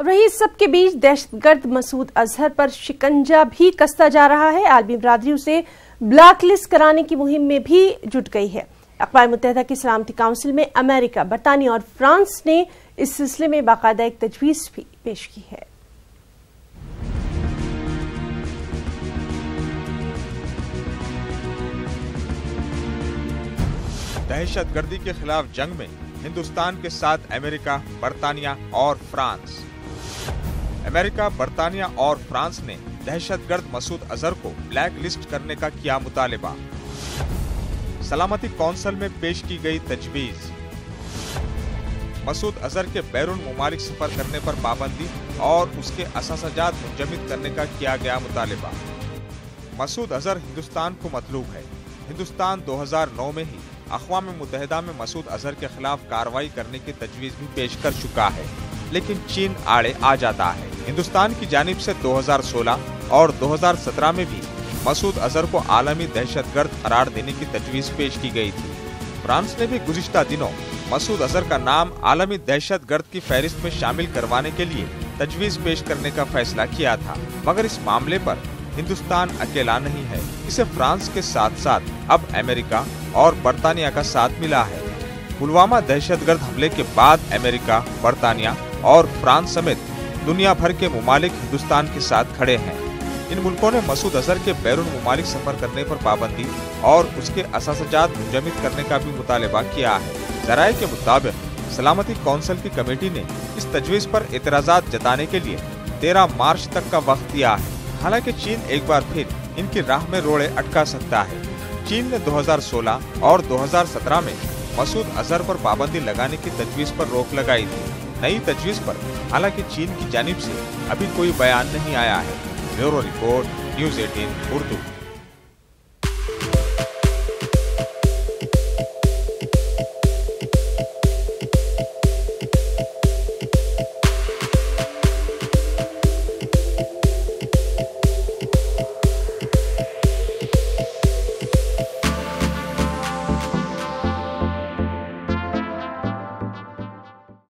रही सब के बीच दहशतगर्द मसूद अजहर पर शिकंजा भी कसता जा रहा है। आलमी बरादरी उसे ब्लैक लिस्ट कराने की मुहिम में भी जुट गई है। अक़वाम मुत्तहिदा की सलामती काउंसिल में अमेरिका, बरतानिया और फ्रांस ने इस सिलसिले में बाकायदा एक तजवीज़ भी पेश की है। दहशतगर्दी के खिलाफ जंग में हिंदुस्तान के साथ अमेरिका, बरतानिया और फ्रांस। अमेरिका, बरतानिया और फ्रांस ने दहशतगर्द मसूद अजहर को ब्लैक लिस्ट करने का किया मुतालिबा। सलामती कौंसिल में पेश की गई तजवीज़। मसूद अजहर के बैरून मुमालिक सफर करने पर पाबंदी और उसके असासाजात मुंजमद करने का किया गया मुतालिबा। मसूद अजहर हिंदुस्तान को मतलूब है। हिंदुस्तान 2009 में ही अक़वाम मुत्तहिदा में मसूद अजहर के खिलाफ कार्रवाई करने की तजवीज़ भी पेश कर चुका है, लेकिन चीन आड़े आ जाता है। हिंदुस्तान की जानिब से 2016 और 2017 में भी मसूद अजहर को आलमी दहशतगर्द करार देने की तजवीज़ पेश की गई थी। फ्रांस ने भी गुज़िश्ता दिनों मसूद अजहर का नाम आलमी दहशतगर्द की फहरिस्त में शामिल करवाने के लिए तजवीज़ पेश करने का फैसला किया था, मगर इस मामले पर हिंदुस्तान अकेला नहीं है। इसे फ्रांस के साथ साथ अब अमेरिका और बरतानिया का साथ मिला है। पुलवामा दहशतगर्द हमले के बाद अमेरिका, बरतानिया और फ्रांस समेत दुनिया भर के मुमालिक हिंदुस्तान के साथ खड़े हैं। इन मुल्कों ने मसूद अजहर के बैरून मुमालिक सफर करने पर पाबंदी और उसके असासाजात मुंजमद करने का भी मुतालिबा किया है। ज़राए के मुताबिक सलामती कौंसिल की कमेटी ने इस तजवीज़ पर एतराज़ात जताने के लिए 13 मार्च तक का वक्त दिया है। हालांकि चीन एक बार फिर इनकी राह में रोड़े अटका सकता है। चीन ने 2016 और 2017 में मसूद अजहर पर पाबंदी लगाने की तजवीज़ पर रोक लगाई थी। नई तजवीज़ पर हालांकि चीन की जानिब से अभी कोई बयान नहीं आया है। Bureau report, news 18 Urdu.